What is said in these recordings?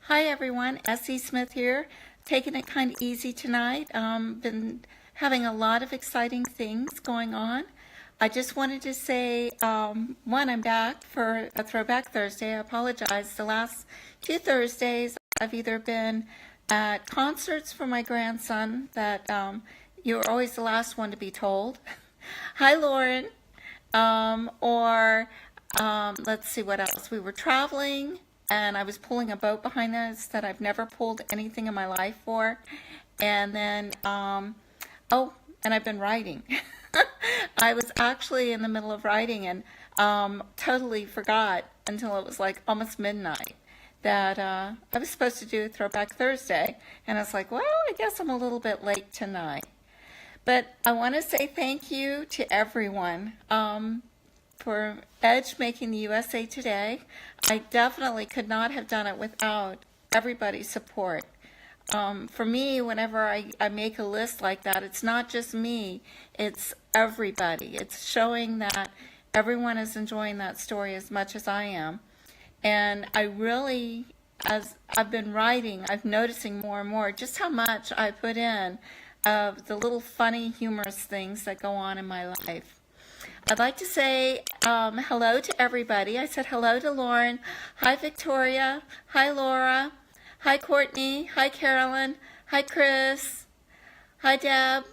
Hi everyone, S.E. Smith here, taking it kind of easy tonight. Been having a lot of exciting things going on. I just wanted to say, one, I'm back for a Throwback Thursday. I apologize. The last two Thursdays, I've either been at concerts for my grandson that you're always the last one to be told. Hi, Lauren. Or let's see what else. We were traveling and I was pulling a boat behind us that I've never pulled anything in my life for. And then, oh, and I've been writing. I was actually in the middle of writing and totally forgot until it was like almost midnight that I was supposed to do Throwback Thursday. And I was like, well, I guess I'm a little bit late tonight. But I want to say thank you to everyone for Edge making the USA Today. I definitely could not have done it without everybody's support. For me, whenever I make a list like that, it's not just me, it's everybody. It's showing that everyone is enjoying that story as much as I am. And I really, as I've been writing, I'm noticing more and more just how much I put in of the little funny, humorous things that go on in my life. I'd like to say hello to everybody. I said hello to Lauren. Hi, Victoria. Hi, Laura. Hi, Courtney. Hi, Carolyn. Hi, Chris. Hi, Deb.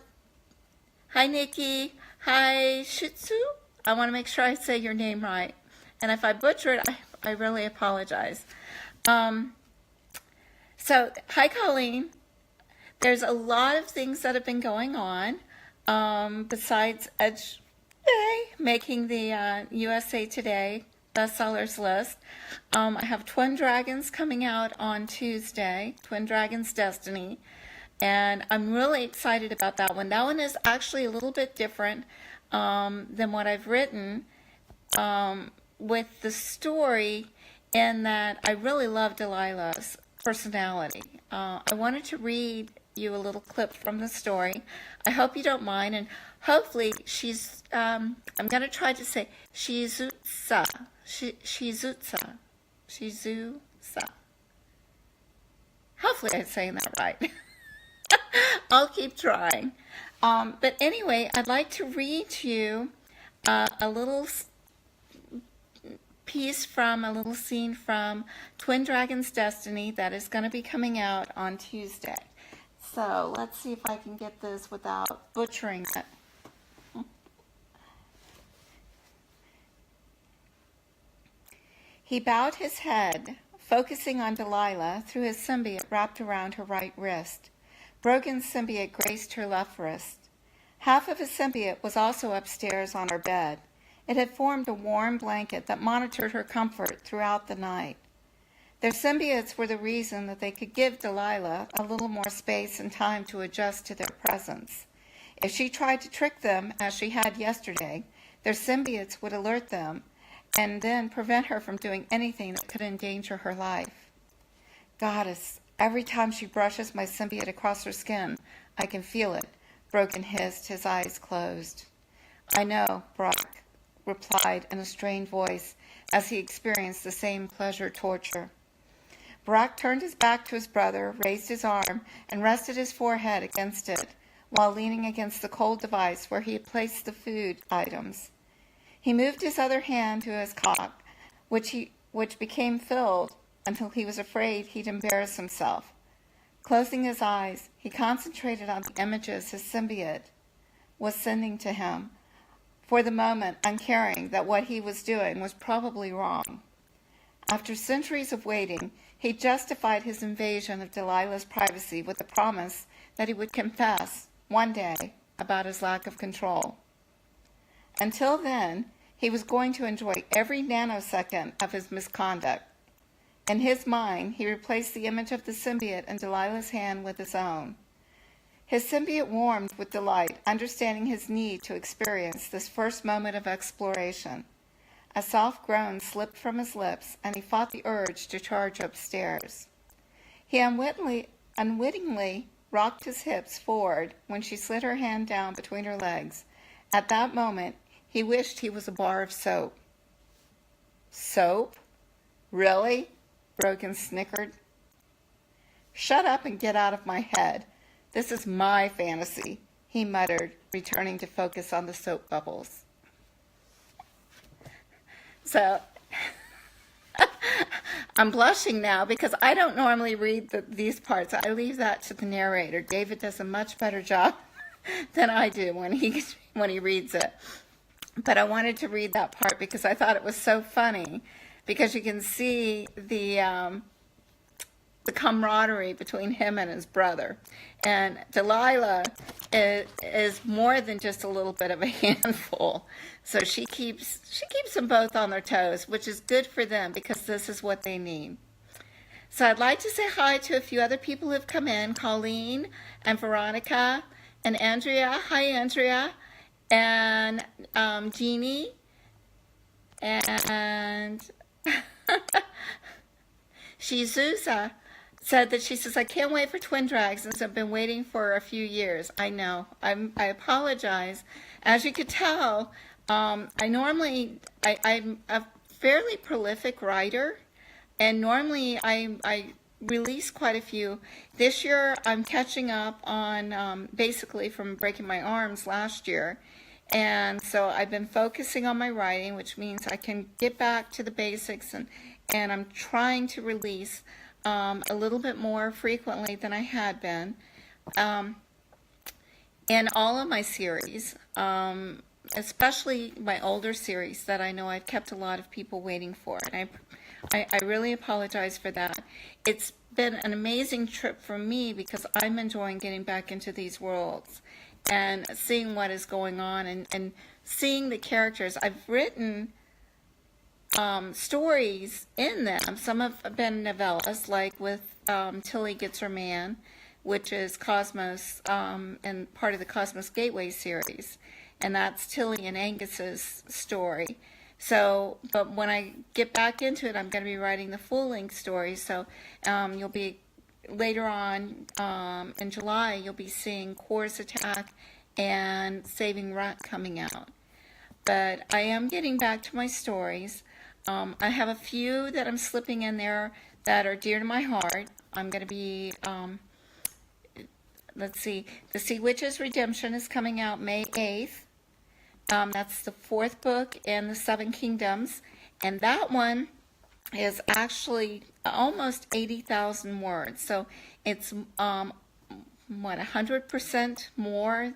Hi, Nikki. Hi, Shitsu. I want to make sure I say your name right. And if I butcher it, I really apologize. So, hi, Colleen. There's a lot of things that have been going on besides Edge Day making the USA Today bestsellers list. I have Twin Dragons coming out on Tuesday, Twin Dragons Destiny, and I'm really excited about that one. That one is actually a little bit different than what I've written with the story in that I really love Delilah's personality. I wanted to read you a little clip from the story. I hope you don't mind, and hopefully she's, I'm going to try to say Shizutsa. Shizutsa. Shizutsa. Hopefully I'm saying that right. I'll keep trying. But anyway, I'd like to read to you a little piece from, a little scene from Twin Dragons Destiny that is going to be coming out on Tuesday. So let's see if I can get this without butchering it. He bowed his head, focusing on Delilah through his symbiote wrapped around her right wrist. Brogan's symbiote graced her left wrist. Half of his symbiote was also upstairs on her bed. It had formed a warm blanket that monitored her comfort throughout the night. Their symbiotes were the reason that they could give Delilah a little more space and time to adjust to their presence. If she tried to trick them, as she had yesterday, their symbiotes would alert them and then prevent her from doing anything that could endanger her life. Goddess, every time she brushes my symbiote across her skin, I can feel it, Brogan hissed, his eyes closed. I know, Brock replied in a strained voice as he experienced the same pleasure-torture. Brock turned his back to his brother, raised his arm, and rested his forehead against it, while leaning against the cold device where he had placed the food items. He moved his other hand to his cock, which became filled until he was afraid he'd embarrass himself. Closing his eyes, he concentrated on the images his symbiote was sending to him, for the moment uncaring that what he was doing was probably wrong. After centuries of waiting, he justified his invasion of Delilah's privacy with the promise that he would confess one day about his lack of control. Until then, he was going to enjoy every nanosecond of his misconduct. In his mind, he replaced the image of the symbiote in Delilah's hand with his own. His symbiote warmed with delight, understanding his need to experience this first moment of exploration. A soft groan slipped from his lips, and he fought the urge to charge upstairs. He unwittingly rocked his hips forward when she slid her hand down between her legs. At that moment, he wished he was a bar of soap. Soap? Really? Brogan snickered. Shut up and get out of my head. This is my fantasy, he muttered, returning to focus on the soap bubbles. So, I'm blushing now because I don't normally read these parts. I leave that to the narrator. David does a much better job than I do when he reads it. But I wanted to read that part because I thought it was so funny, because you can see the camaraderie between him and his brother. And Delilah is more than just a little bit of a handful. So she keeps them both on their toes, which is good for them because this is what they need. So I'd like to say hi to a few other people who've come in: Colleen and Veronica and Andrea. Hi, Andrea. And Jeannie and Shizusa said that she says, I can't wait for Twin Dragons. I've been waiting for a few years. I know. I apologize. As you could tell, I'm a fairly prolific writer, and normally I release quite a few. This year I'm catching up on basically from breaking my arms last year. And so I've been focusing on my writing, which means I can get back to the basics, and I'm trying to release a little bit more frequently than I had been in all of my series, especially my older series that I know I've kept a lot of people waiting for. And I really apologize for that. It's been an amazing trip for me because I'm enjoying getting back into these worlds and seeing what is going on, and seeing the characters. I've written stories in them. Some have been novellas, like with Tilly Gets Her Man, which is Cosmos, and part of the Cosmos Gateway series. And that's Tilly and Angus's story. So, but when I get back into it, I'm going to be writing the full-length story. So you'll be, later on in July, you'll be seeing Chorus Attack and Saving Runt coming out. But I am getting back to my stories. I have a few that I'm slipping in there that are dear to my heart. I'm going to be, let's see, The Sea Witch's Redemption is coming out May 8th. That's the 4th book in the 7 Kingdoms. And that one is actually almost 80,000 words. So it's, 100% more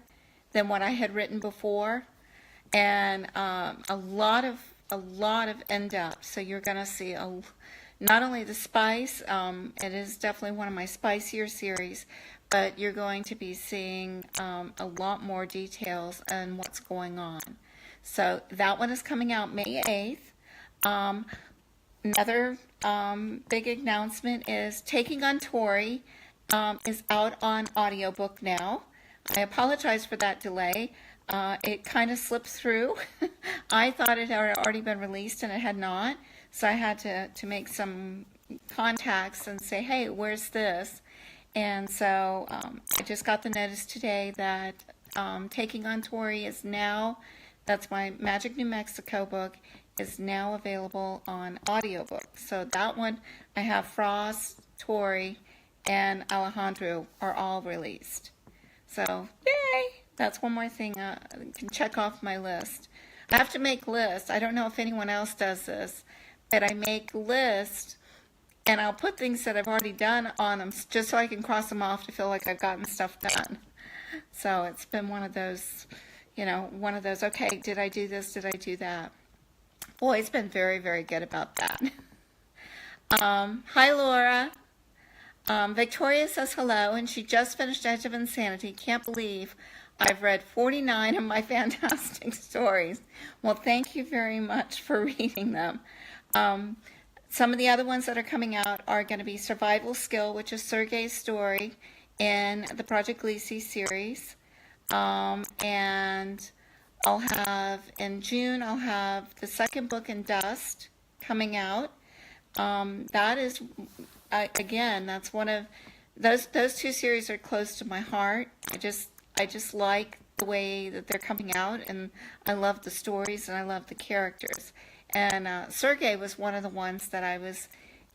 than what I had written before. And a lot of in-depth. So you're going to see not only the spice, it is definitely one of my spicier series, but you're going to be seeing a lot more details and what's going on. So that one is coming out May 8th. Another big announcement is Taking on Tori is out on audiobook now. I apologize for that delay. It kind of slipped through. I thought it had already been released, and it had not. So I had to make some contacts and say, hey, where's this? And so I just got the notice today that Taking on Tori is now, that's my Magic New Mexico book, is now available on audiobook. So that one, I have Frost, Tori, and Alejandro are all released. So, yay! That's one more thing I can check off my list. I have to make lists. I don't know if anyone else does this, but I make lists, and I'll put things that I've already done on them just so I can cross them off to feel like I've gotten stuff done. So it's been one of those, okay, did I do this? Did I do that? Boy, it's been very, very good about that. Hi, Laura. Victoria says hello, and she just finished Edge of Insanity. Can't believe I've read 49 of my fantastic stories. Well, thank you very much for reading them. Some of the other ones that are coming out are going to be Survival Skill, which is Sergei's story in the Project Gleesy series. And I'll have, in June, I'll have the second book in Dust coming out. That is, again, that's one of, those two series are close to my heart. I just like the way that they're coming out, and I love the stories, and I love the characters. And Sergei was one of the ones that I was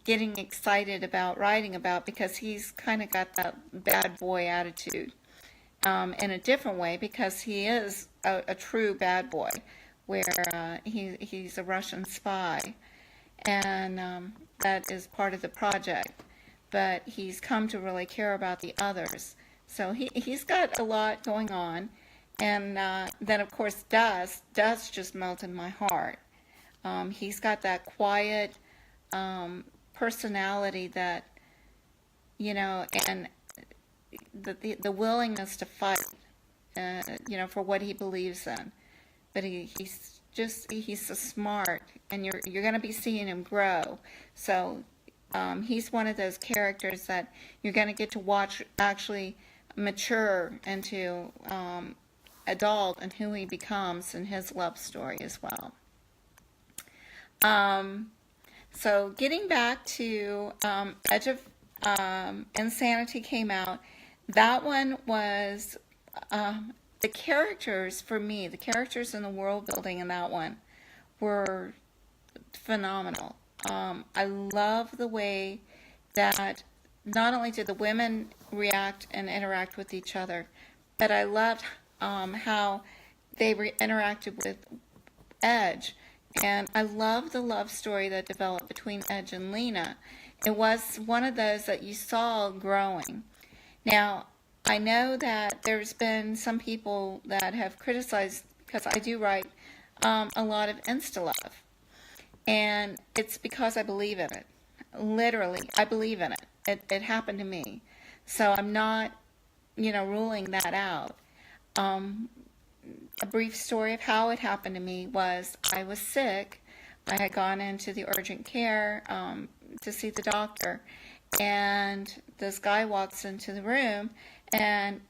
getting excited about writing about, because he's kind of got that bad boy attitude in a different way, because he is a true bad boy, where he's a Russian spy, and that is part of the project. But he's come to really care about the others. So he's got a lot going on. And then, of course, Dust just melted my heart. He's got that quiet personality that, and the willingness to fight, for what he believes in. But he's so smart, and you're going to be seeing him grow. So he's one of those characters that you're going to get to watch actually mature into adult, and who he becomes in his love story as well. So getting back to Edge of Insanity came out. That one was the characters, for me, the characters in the world building in that one were phenomenal. I love the way that not only did the women react and interact with each other, but I loved how they interacted with Edge. And I love the love story that developed between Edge and Lena. It was one of those that you saw growing. Now, I know that there's been some people that have criticized, because I do write a lot of insta-love. And it's because I believe in it. Literally, I believe in it. It happened to me. So I'm not, ruling that out. A brief story of how it happened to me was I was sick. I had gone into the urgent care to see the doctor. And this guy walks into the room, and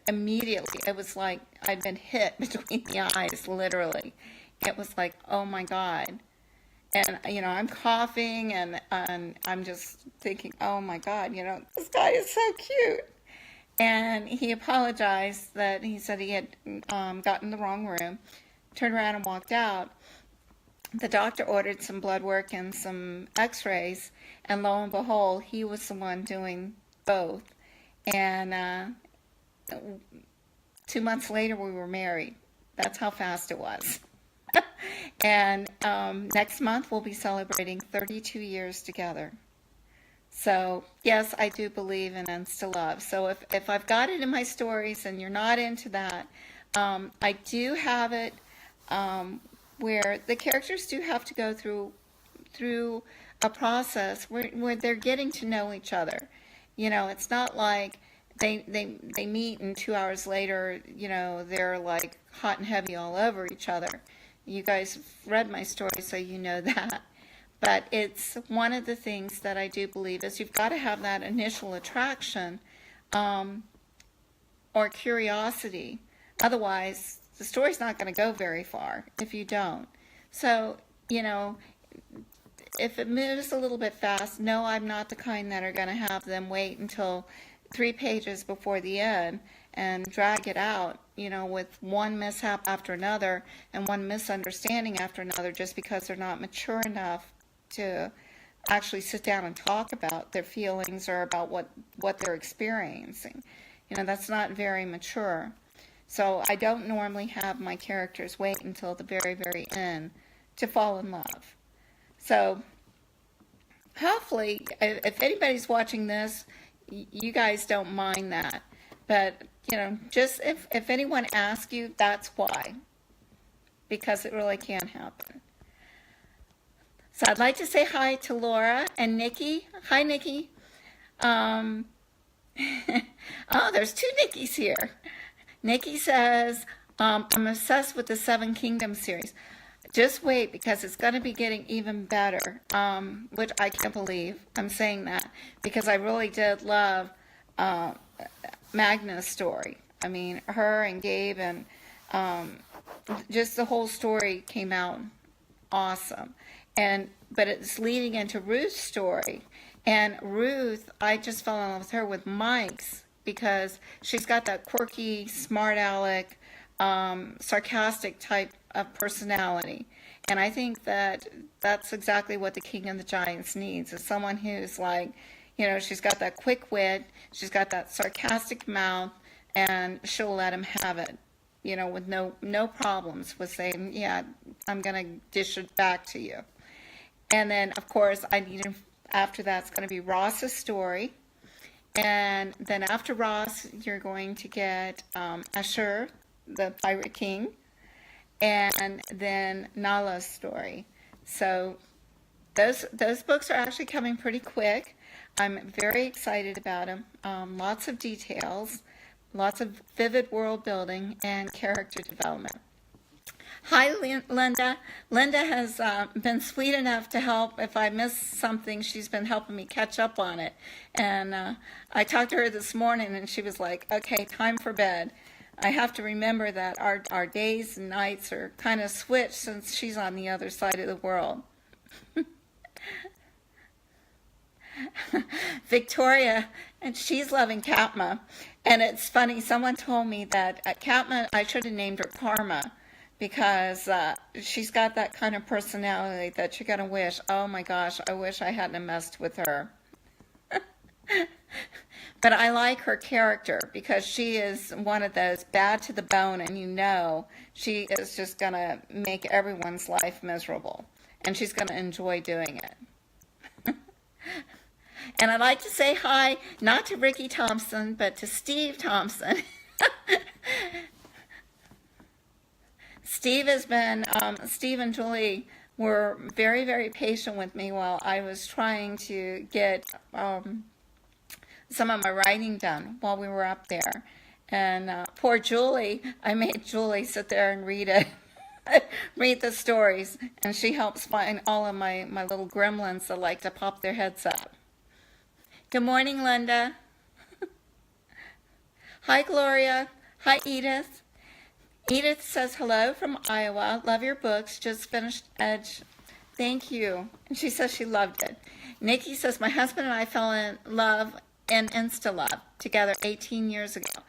immediately it was like I'd been hit between the eyes, literally. It was like, oh my God. And, I'm coughing, and I'm just thinking, oh my God, this guy is so cute. And he apologized that he said he had gotten the wrong room, turned around and walked out. The doctor ordered some blood work and some x-rays, and lo and behold, he was the one doing both. And 2 months later, we were married. That's how fast it was. And next month, we'll be celebrating 32 years together. So, yes, I do believe in insta-love. So if I've got it in my stories and you're not into that, I do have it where the characters do have to go through a process where they're getting to know each other. It's not like they meet and 2 hours later, they're like hot and heavy all over each other. You guys have read my story, so you know that. But it's one of the things that I do believe is you've got to have that initial attraction or curiosity. Otherwise, the story's not going to go very far if you don't. So, if it moves a little bit fast, no, I'm not the kind that are going to have them wait until 3 pages before the end and drag it out, with one mishap after another and one misunderstanding after another, just because they're not mature enough to actually sit down and talk about their feelings or about what they're experiencing. That's not very mature. So I don't normally have my characters wait until the very, very end to fall in love. So hopefully, if anybody's watching this, you guys don't mind that. But, just if anyone asks you, that's why. Because it really can happen. So I'd like to say hi to Laura and Nikki. Hi, Nikki. Oh, there's 2 Nikkis here. Nikki says, I'm obsessed with the Seven Kingdoms series. Just wait, because it's going to be getting even better, which I can't believe I'm saying that, because I really did love Magna's story. I mean, her and Gabe, and just the whole story came out awesome. But it's leading into Ruth's story. And Ruth, I just fell in love with her with Mike's, because she's got that quirky, smart aleck, sarcastic type of personality. And I think that that's exactly what the King of the Giants needs, is someone who's like, she's got that quick wit, she's got that sarcastic mouth, and she'll let him have it, with no problems with saying, yeah, I'm going to dish it back to you. And then, of course, after that's going to be Ross's story. And then after Ross, you're going to get Ashur, the Pirate King, and then Nala's story. So those books are actually coming pretty quick. I'm very excited about them. Lots of details, lots of vivid world building, and character development. Hi, Linda. Linda has been sweet enough to help. If I miss something, she's been helping me catch up on it. And I talked to her this morning, and she was like, okay, time for bed. I have to remember that our days and nights are kind of switched since she's on the other side of the world. Victoria, and she's loving Katma. And it's funny, someone told me that Katma, I should have named her Karma, because she's got that kind of personality that you're going to wish, oh my gosh, I wish I hadn't messed with her. But I like her character because she is one of those bad to the bone, and she is just going to make everyone's life miserable, and she's going to enjoy doing it. And I'd like to say hi, not to Ricky Thompson, but to Steve Thompson. Steve and Julie were very, very patient with me while I was trying to get some of my writing done while we were up there. And poor Julie, I made Julie sit there and read it, read the stories, and she helps find all of my little gremlins that like to pop their heads up. Good morning, Linda. Hi, Gloria. Hi, Edith. Edith says hello from Iowa. Love your books. Just finished Edge. Thank you. And she says she loved it. Nikki says, my husband and I fell in love and insta-love together 18 years ago.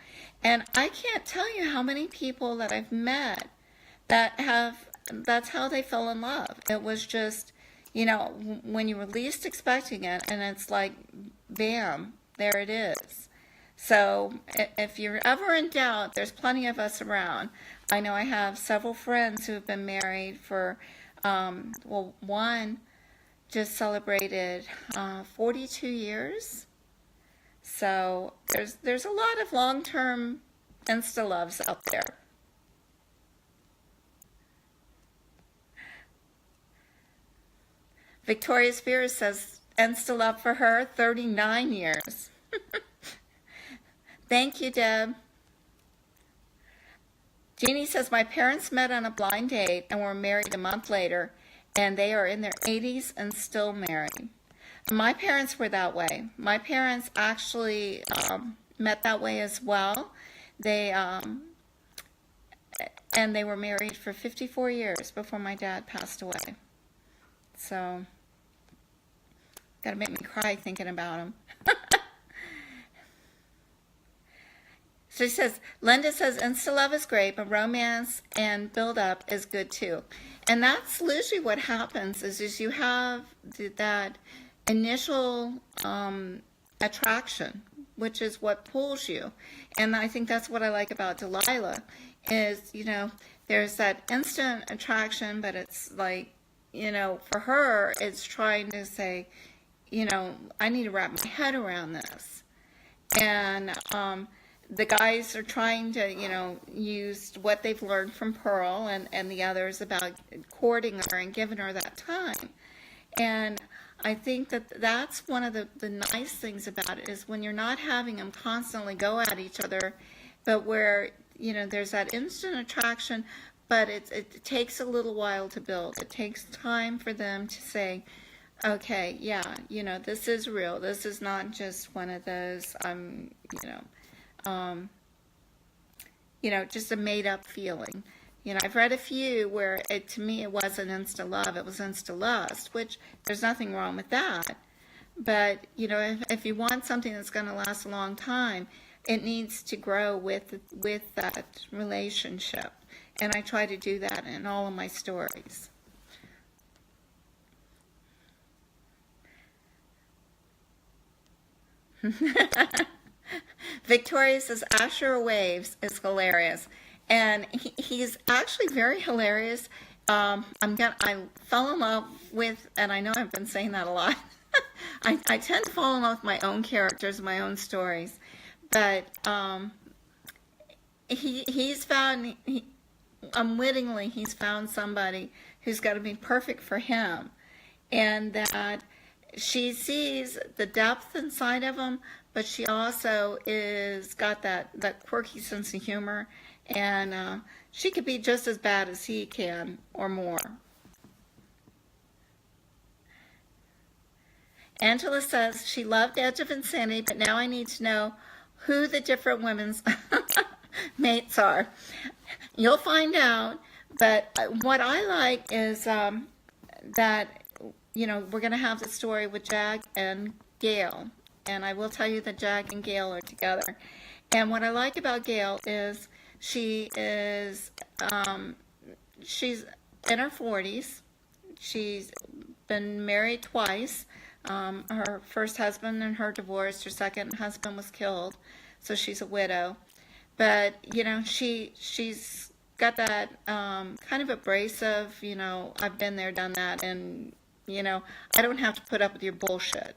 And I can't tell you how many people that I've met that's how they fell in love. It was just, when you were least expecting it, and it's like, bam, there it is. So if you're ever in doubt, there's plenty of us around. I know I have several friends who have been married for, one just celebrated 42 years. So there's a lot of long-term insta-loves out there. Victoria Spears says insta-love for her, 39 years. Thank you, Deb. Jeannie says, my parents met on a blind date and were married a month later, and they are in their 80s and still married. My parents were that way. My parents actually met that way as well. And they were married for 54 years before my dad passed away. So, gotta make me cry thinking about him. She says, Linda says, insta-love is great, but romance and build-up is good too. And that's usually what happens is you have that initial attraction, which is what pulls you. And I think that's what I like about Delilah is, there's that instant attraction, but it's like, for her, it's trying to say, I need to wrap my head around this. And the guys are trying to, use what they've learned from Pearl and the others about courting her and giving her that time. And I think that's one of the nice things about it is when you're not having them constantly go at each other, but where, there's that instant attraction, but it takes a little while to build. It takes time for them to say, okay, yeah, this is real. This is not just one of those, just a made-up feeling. I've read a few where to me it wasn't insta-love, it was insta-lust, which there's nothing wrong with that. But, if you want something that's going to last a long time, it needs to grow with that relationship. And I try to do that in all of my stories. Victoria says Asher Waves is hilarious, and he's actually very hilarious. I fell in love with, and I know I've been saying that a lot. I tend to fall in love with my own characters, my own stories, but he's found unwittingly he's found somebody who's going to be perfect for him, and that she sees the depth inside of him, but she also is got that quirky sense of humor, and she could be just as bad as he can or more. Angela says she loved Edge of Insanity, but now I need to know who the different women's mates are. You'll find out, but what I like is that, we're going to have the story with Jag and Gail, and I will tell you that Jag and Gail are together. And what I like about Gail is she's in her 40s. She's been married twice. Her first husband and her divorced. Her second husband was killed, so she's a widow. But she's got that kind of abrasive, I've been there, done that, and I don't have to put up with your bullshit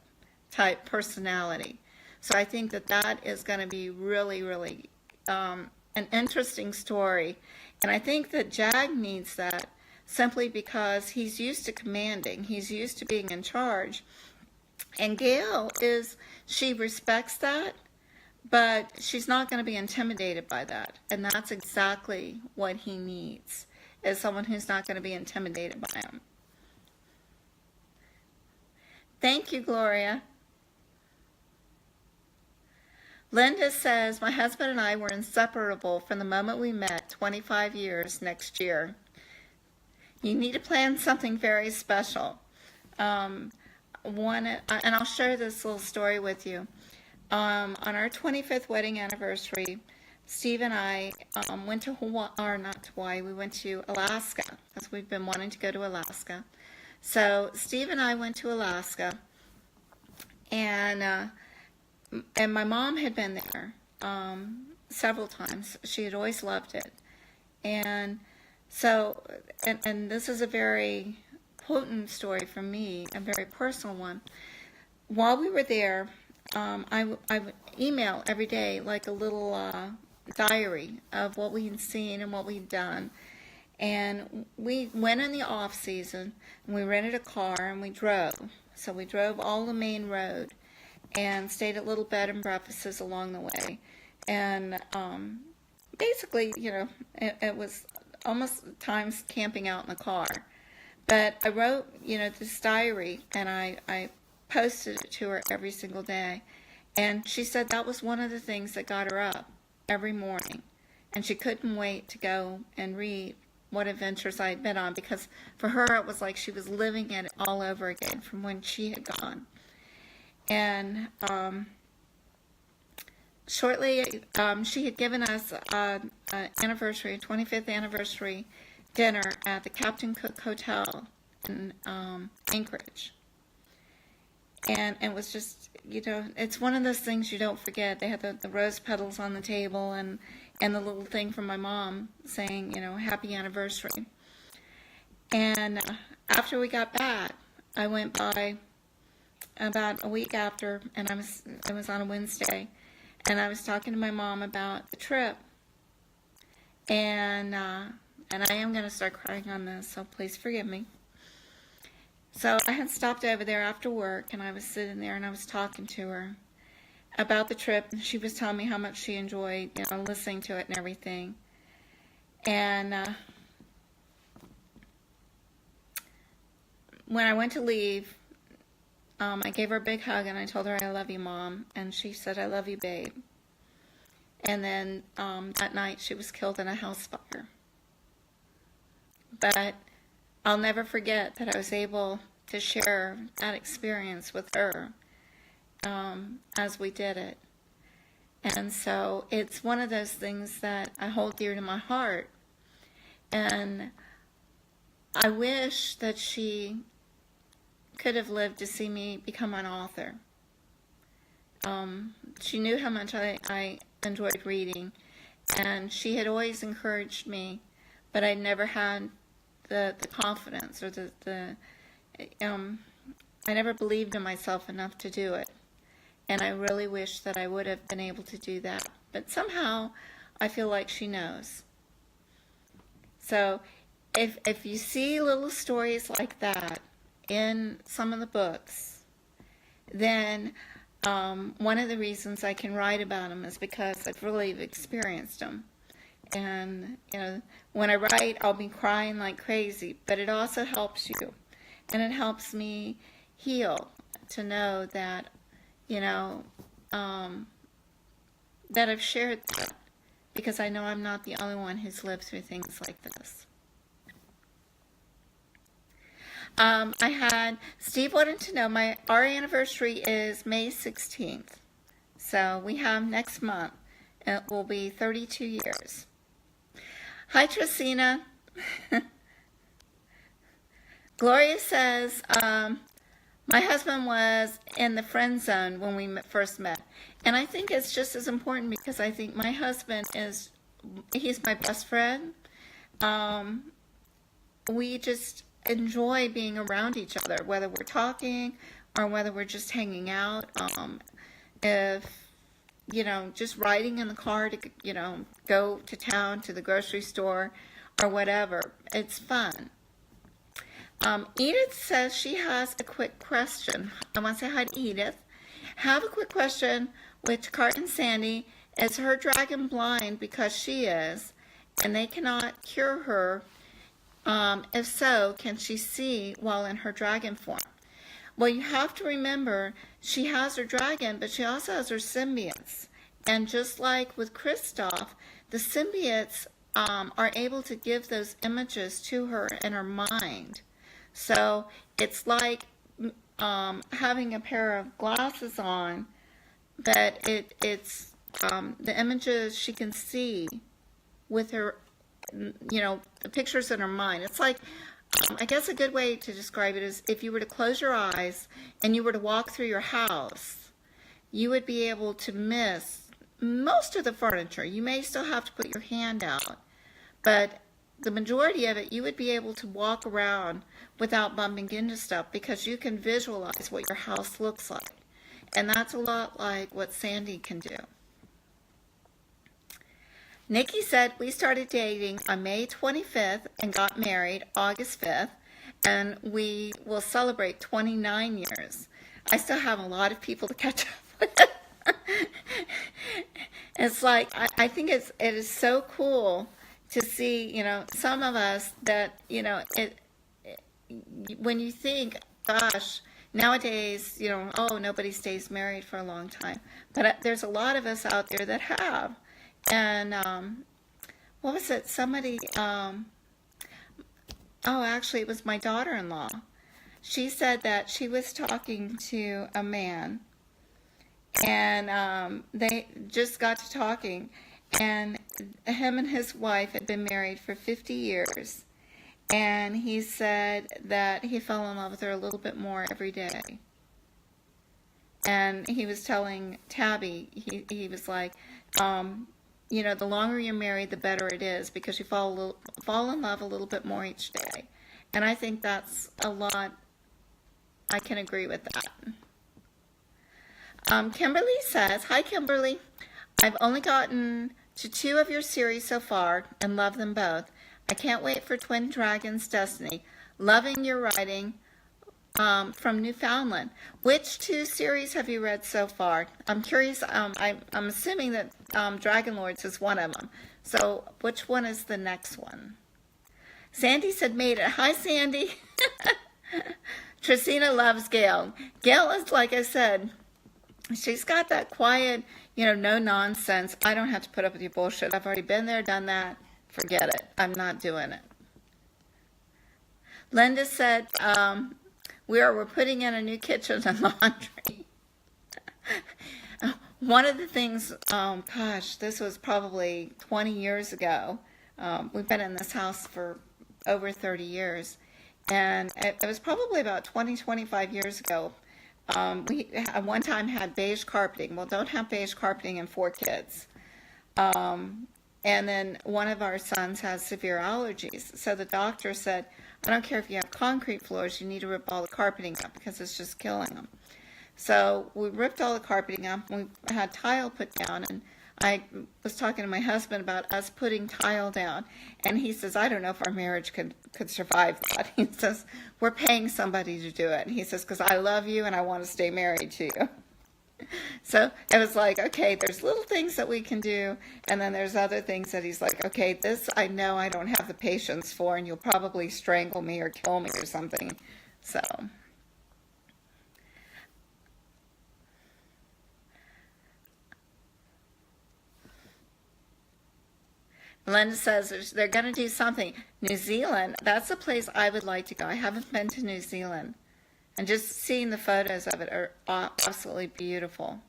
type personality. So I think that is going to be really, really an interesting story, and I think that Jag needs that simply because he's used to commanding, he's used to being in charge. And Gail she respects that, but she's not going to be intimidated by that. And that's exactly what he needs, is someone who's not going to be intimidated by him. Thank you, Gloria. Linda says, my husband and I were inseparable from the moment we met 25 years next year. You need to plan something very special. And I'll share this little story with you. On our 25th wedding anniversary, Steve and I went to Hawaii, or not to Hawaii, we went to Alaska, because we've been wanting to go to Alaska. So Steve and I went to Alaska, and my mom had been there several times. She had always loved it. And so, and this is a very potent story for me, a very personal one. While we were there, I would email every day like a little diary of what we had seen and what we'd done. And we went in the off season, and we rented a car, and we drove. So we drove all the main road and stayed at little bed and breakfasts along the way. And basically, it was almost times camping out in the car. But I wrote, this diary, and I posted it to her every single day. And she said that was one of the things that got her up every morning. And she couldn't wait to go and read what adventures I had been on, because for her it was like she was living it all over again from when she had gone. And shortly, she had given us an anniversary, a 25th anniversary dinner at the Captain Cook Hotel in Anchorage. And it was just, it's one of those things you don't forget. They had the rose petals on the table, and the little thing from my mom saying, happy anniversary. And after we got back, I went by about a week after, and it was on a Wednesday, and I was talking to my mom about the trip. And I am going to start crying on this, so please forgive me. So I had stopped over there after work, and I was sitting there, and I was talking to her about the trip, and she was telling me how much she enjoyed, listening to it and everything. And when I went to leave, I gave her a big hug, and I told her, I love you, Mom. And she said, I love you, babe. And then that night, she was killed in a house fire. But I'll never forget that I was able to share that experience with her as we did it. And so it's one of those things that I hold dear to my heart. And I wish that she could have lived to see me become an author. she knew how much I enjoyed reading, and she had always encouraged me, but I never had the confidence or I never believed in myself enough to do it. And I really wish that I would have been able to do that. But somehow I feel like she knows. So if you see little stories like that in some of the books, then one of the reasons I can write about them is because I've really experienced them. And, when I write, I'll be crying like crazy, but it also helps you. And it helps me heal to know that, that I've shared that, because I know I'm not the only one who's lived through things like this. Steve wanted to know, our anniversary is May 16th. So we have next month. It will be 32 years. Hi, Tracina. Gloria says, my husband was in the friend zone when we first met. And I think it's just as important, because I think my husband he's my best friend. We just enjoy being around each other, whether we're talking or whether we're just hanging out. If, just riding in the car to, go to town, to the grocery store or whatever. It's fun. Edith says she has a quick question. I want to say hi to Edith. Have a quick question with Cart and Sandy. Is her dragon blind because she is, and they cannot cure her? If so, can she see while in her dragon form? Well, you have to remember, she has her dragon, but she also has her symbiotes. And just like with Kristoff, the symbiotes are able to give those images to her in her mind. So it's like having a pair of glasses on, but it's the images she can see with her, the pictures in her mind. It's like, I guess a good way to describe it is if you were to close your eyes and you were to walk through your house, you would be able to miss most of the furniture. You may still have to put your hand out, but the majority of it, you would be able to walk around without bumping into stuff, because you can visualize what your house looks like. And that's a lot like what Sandy can do. Nikki said, we started dating on May 25th and got married August 5th, and we will celebrate 29 years. I still have a lot of people to catch up with. It's like, I think it is so cool to see, some of us that, when you think, gosh, nowadays, nobody stays married for a long time. But there's a lot of us out there that have. And what was it? Somebody, actually, it was my daughter-in-law. She said that she was talking to a man, and they just got to talking, and him and his wife had been married for 50 years, and he said that he fell in love with her a little bit more every day. And he was telling Tabby, he was like, the longer you're married, the better it is, because you fall in love a little bit more each day. And I think that's a lot. I can agree with that. Kimberly says, hi, Kimberly. I've only gotten to 2 of your series so far and love them both. I can't wait for Twin Dragons Destiny. Loving your writing from Newfoundland. Which 2 series have you read so far? I'm curious. I'm assuming that Dragon Lords is one of them. So which one is the next one? Sandy said made it. Hi, Sandy. Tracina loves Gail. Gail is, like I said, she's got that quiet, no nonsense. I don't have to put up with your bullshit. I've already been there, done that. Forget it. I'm not doing it. Linda said, we're putting in a new kitchen and laundry. One of the things, this was probably 20 years ago. We've been in this house for over 30 years. And it was probably about 25 years ago. we at one time had beige carpeting. Well, don't have beige carpeting and 4 kids. And then one of our sons has severe allergies. So the doctor said, I don't care if you have concrete floors, you need to rip all the carpeting up because it's just killing them. So we ripped all the carpeting up. We had tile put down, and I was talking to my husband about us putting tile down, and he says, I don't know if our marriage could survive that. He says, we're paying somebody to do it. And he says, because I love you and I want to stay married to you. So it was like, okay, there's little things that we can do, and then there's other things that he's like, okay, this I know I don't have the patience for, and you'll probably strangle me or kill me or something. So Linda says they're going to do something. New Zealand, that's a place I would like to go. I haven't been to New Zealand. And just seeing the photos of it are absolutely beautiful.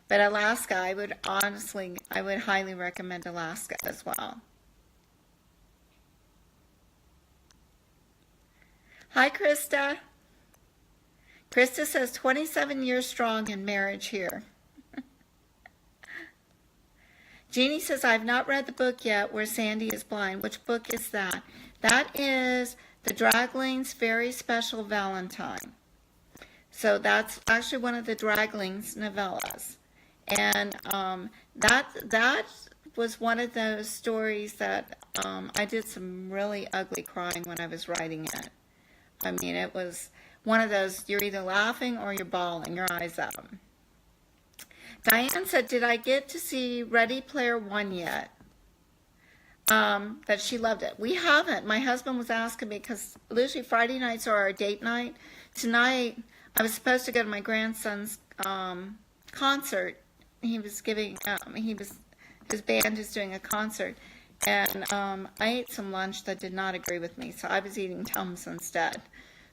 But Alaska, I would highly recommend Alaska as well. Hi, Krista. Krista says 27 years strong in marriage here. Jeannie says, I've not read the book yet, Where Sandy is Blind. Which book is that? That is the Draglings' Very Special Valentine. So that's actually one of the Draglings novellas. And that was one of those stories that I did some really ugly crying when I was writing it. I mean, it was one of those, you're either laughing or you're bawling your eyes out. Diane said, did I get to see Ready Player One yet? That she loved it. We haven't. My husband was asking me, because usually Friday nights are our date night. Tonight, I was supposed to go to my grandson's concert. He was giving, his band is doing a concert. And I ate some lunch that did not agree with me, so I was eating Tums instead.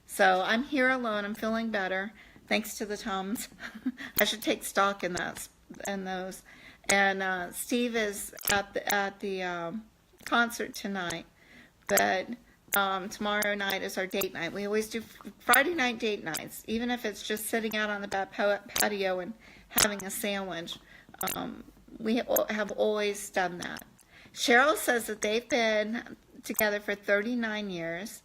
So I'm here alone. I'm feeling better, thanks to the Tums. I should take stock in those. And Steve is at the concert tonight, but tomorrow night is our date night. We always do Friday night date nights, even if it's just sitting out on the back patio and having a sandwich. We have always done that. Cheryl says that they've been together for 39 years.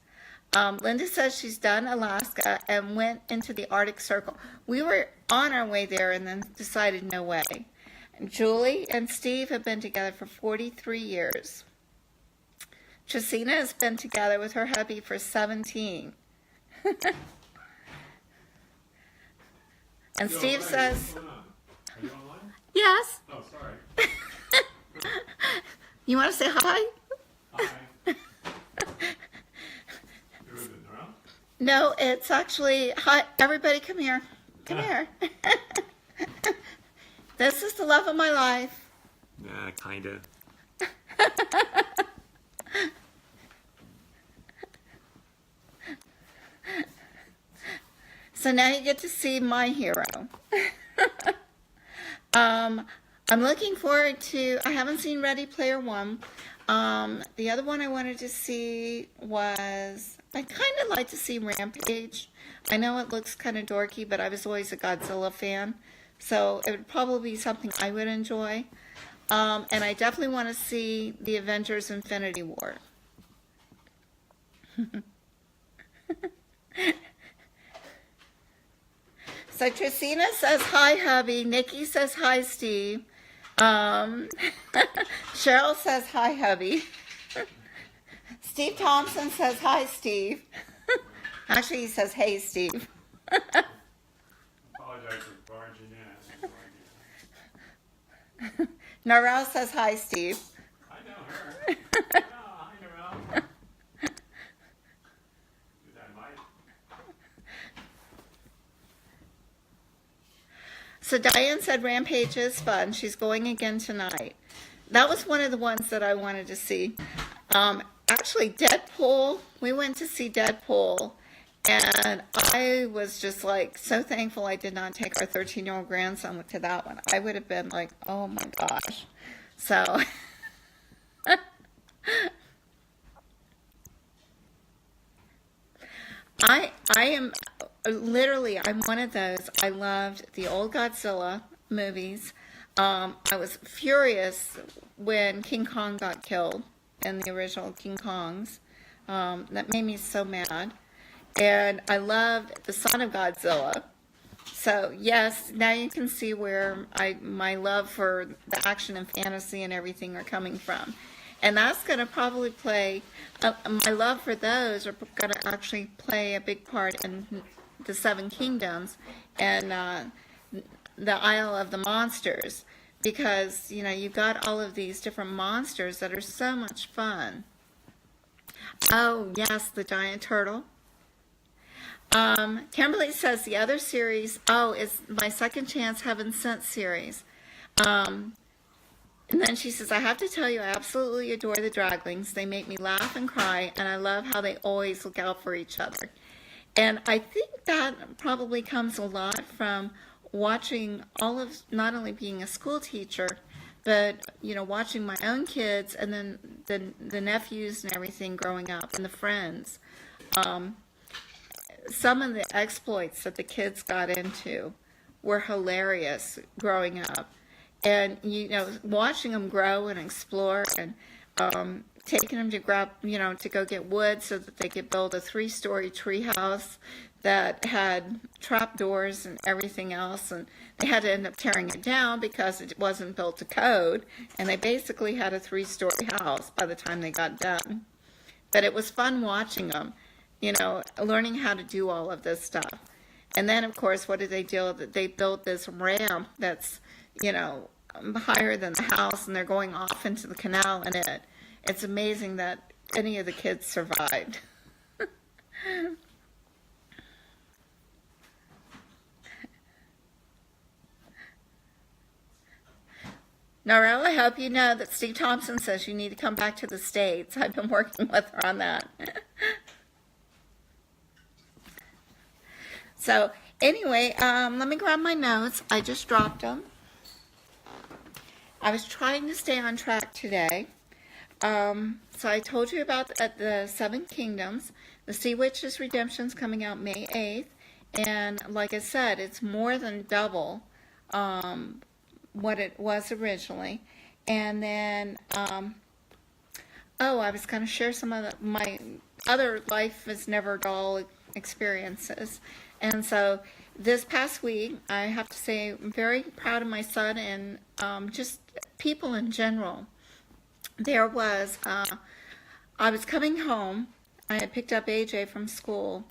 Linda says she's done Alaska and went into the Arctic Circle. We were on our way there and then decided no way. And Julie and Steve have been together for 43 years. Trisina has been together with her hubby for 17. And Steve says, are you online? Yes. Oh, sorry. You want to say hi? Hi. You're with it, Nora? No, it's actually, hi, everybody come here. Come here. This is the love of my life. Yeah, kind of. So now you get to see my hero. I'm looking forward to, I haven't seen Ready Player One. The other one I wanted to see was, I kind of like to see Rampage. I know it looks kind of dorky, but I was always a Godzilla fan. So it would probably be something I would enjoy. And I definitely want to see the Avengers Infinity War. So Trisina says hi, hubby. Nikki says hi, Steve. Cheryl says hi, hubby. Steve Thompson says hi, Steve. Actually, he says hey, Steve. Apologize for barging in. Norel says hi, Steve. I know her. Hi, Norel. Is that Mike? So Diane said Rampage is fun. She's going again tonight. That was one of the ones that I wanted to see. Actually, Deadpool, we went to see Deadpool, and I was just like so thankful I did not take our 13-year-old grandson to that one. I would have been like, oh my gosh. So, I am literally, I'm one of those. I loved the old Godzilla movies. I was furious when King Kong got killed in the original King Kongs. That made me so mad. And I loved the Son of Godzilla. So yes, now you can see where my love for the action and fantasy and everything are coming from. And that's going to probably play, my love for those are going to actually play a big part in the Seven Kingdoms and the Isle of the Monsters. Because, you know, you've got all of these different monsters that are so much fun. Oh, yes, the giant turtle. Kimberly says the other series, is my Second Chance Heaven Sent series. And then she says, I have to tell you, I absolutely adore the Draglings. They make me laugh and cry, and I love how they always look out for each other. And I think that probably comes a lot from watching all of, not only being a school teacher, but, you know, watching my own kids and then the nephews and everything growing up and the friends. Some of the exploits that the kids got into were hilarious growing up. And, you know, watching them grow and explore and taking them to grab, you know, to go get wood so that they could build a 3-story tree house that had trap doors and everything else, and they had to end up tearing it down because it wasn't built to code, and they basically had a 3-story house by the time they got done. But it was fun watching them, you know, learning how to do all of this stuff. And then, of course, what did they do? They built this ramp that's, you know, higher than the house, and they're going off into the canal in it. It's amazing that any of the kids survived. Norel, I hope you know that Steve Thompson says you need to come back to the States. I've been working with her on that. So anyway, let me grab my notes. I just dropped them. I was trying to stay on track today. So I told you about the Seven Kingdoms. The Sea Witch's Redemption's coming out May 8th. And like I said, it's more than double what it was originally. And then, I was going to share some of my other Life is Never Dull experiences. And so this past week, I have to say, I'm very proud of my son and just people in general. There was, I was coming home. I had picked up AJ from school,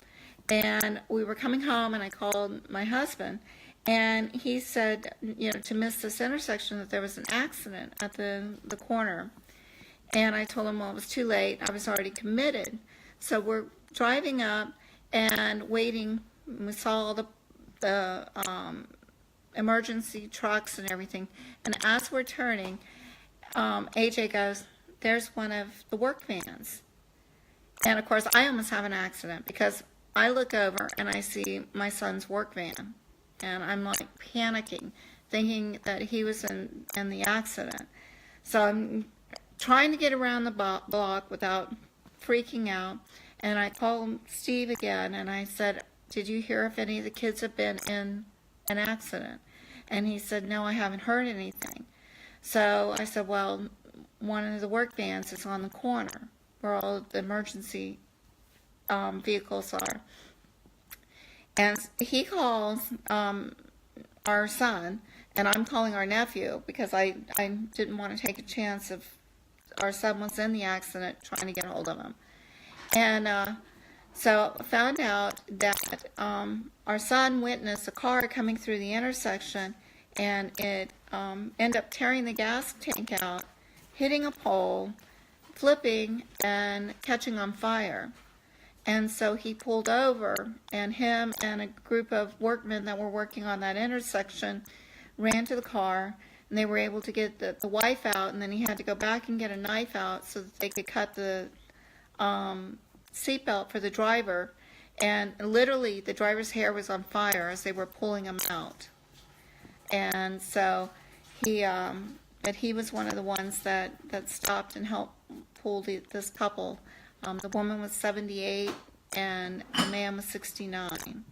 and we were coming home, and I called my husband, and he said, you know, to miss this intersection, that there was an accident at the corner. And I told him, well, it was too late. I was already committed. So we're driving up and waiting. We saw all the emergency trucks and everything. And as we're turning, AJ goes, there's one of the work vans. And of course, I almost have an accident because I look over and I see my son's work van. And I'm like panicking, thinking that he was in the accident. So I'm trying to get around the block without freaking out. And I called Steve again and I said, did you hear if any of the kids have been in an accident? And he said, no, I haven't heard anything. So I said, well, one of the work vans is on the corner where all the emergency vehicles are. And he calls our son, and I'm calling our nephew because I didn't want to take a chance if our son was in the accident trying to get a hold of him. And so I found out that our son witnessed a car coming through the intersection, and it ended up tearing the gas tank out, hitting a pole, flipping, and catching on fire. And so he pulled over, and him and a group of workmen that were working on that intersection ran to the car, and they were able to get the wife out, and then he had to go back and get a knife out so that they could cut the seatbelt for the driver. And literally, the driver's hair was on fire as they were pulling him out. And so but he was one of the ones that stopped and helped pull this couple. The woman was 78 and the man was 69.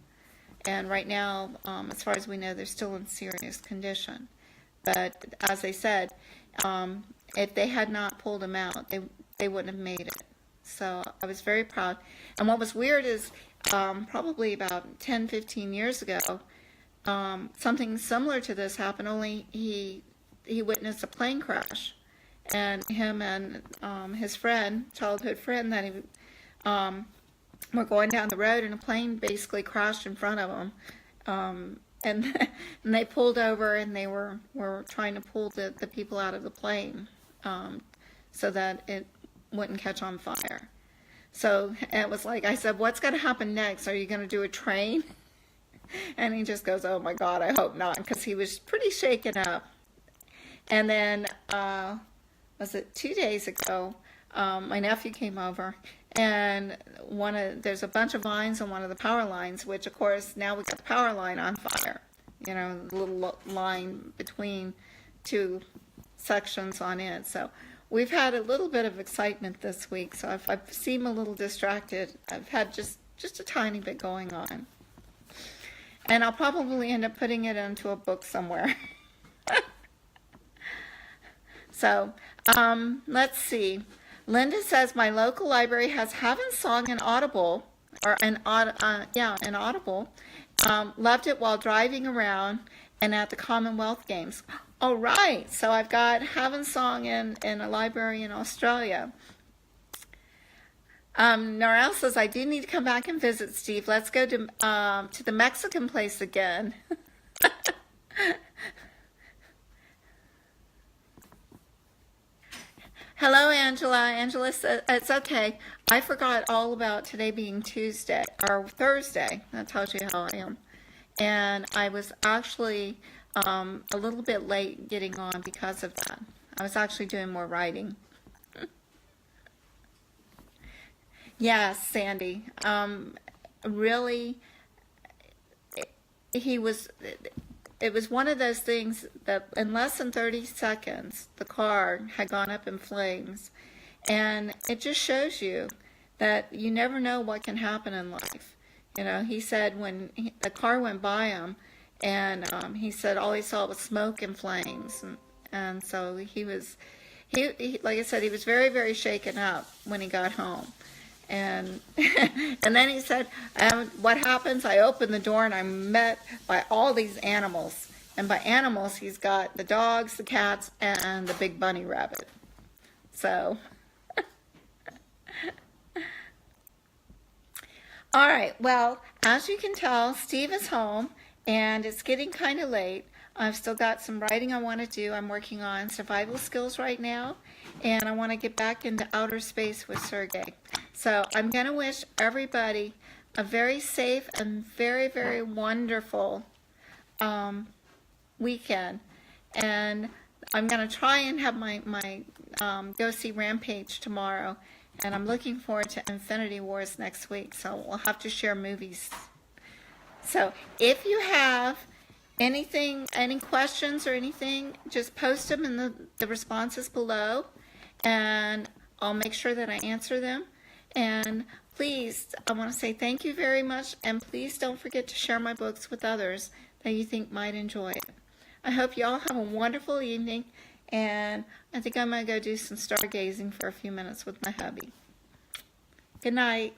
And right now, as far as we know, they're still in serious condition. But as I said, if they had not pulled him out, they wouldn't have made it. So I was very proud. And what was weird is probably about 10, 15 years ago, something similar to this happened, only he witnessed a plane crash. And him and his friend, childhood friend, that he were going down the road, and a plane basically crashed in front of them. And they pulled over, and they were trying to pull the people out of the plane so that it wouldn't catch on fire. So it was like, I said, what's going to happen next? Are you going to do a train? And he just goes, oh my God, I hope not, because he was pretty shaken up. And then, was it 2 days ago, my nephew came over, and there's a bunch of vines on one of the power lines, which of course now we got the power line on fire. You know, the little line between two sections on it. So we've had a little bit of excitement this week. So if I seem a little distracted, I've had just a tiny bit going on. And I'll probably end up putting it into a book somewhere. So, let's see. Linda says my local library has Heaven Song in Audible, or an Audible. Loved it while driving around and at the Commonwealth Games. All right, so I've got Heaven Song in a library in Australia. Norel says I do need to come back and visit, Steve. Let's go to the Mexican place again. Hello, Angela. Angela says, it's okay. I forgot all about today being Tuesday, or Thursday. That tells you how I am. And I was actually a little bit late getting on because of that. I was actually doing more writing. Yes, Sandy. Really, it was one of those things that in less than 30 seconds, the car had gone up in flames. And it just shows you that you never know what can happen in life. You know, he said when the car went by him, and he said all he saw was smoke and flames. And so he like I said, he was very, very shaken up when he got home. And and then he said, what happens? I opened the door and I'm met by all these animals. And by animals, he's got the dogs, the cats, and the big bunny rabbit. So, all right. Well, as you can tell, Steve is home, and it's getting kind of late. I've still got some writing I want to do. I'm working on survival skills right now, and I want to get back into outer space with Sergey. So I'm going to wish everybody a very safe and very, very wonderful weekend. And I'm going to try and have my go see Rampage tomorrow. And I'm looking forward to Infinity Wars next week. So we'll have to share movies. So if you have anything, any questions or anything, just post them in the responses below. And I'll make sure that I answer them. And please, I want to say thank you very much, and please don't forget to share my books with others that you think might enjoy it. I hope you all have a wonderful evening, and I think I'm going to go do some stargazing for a few minutes with my hubby. Good night.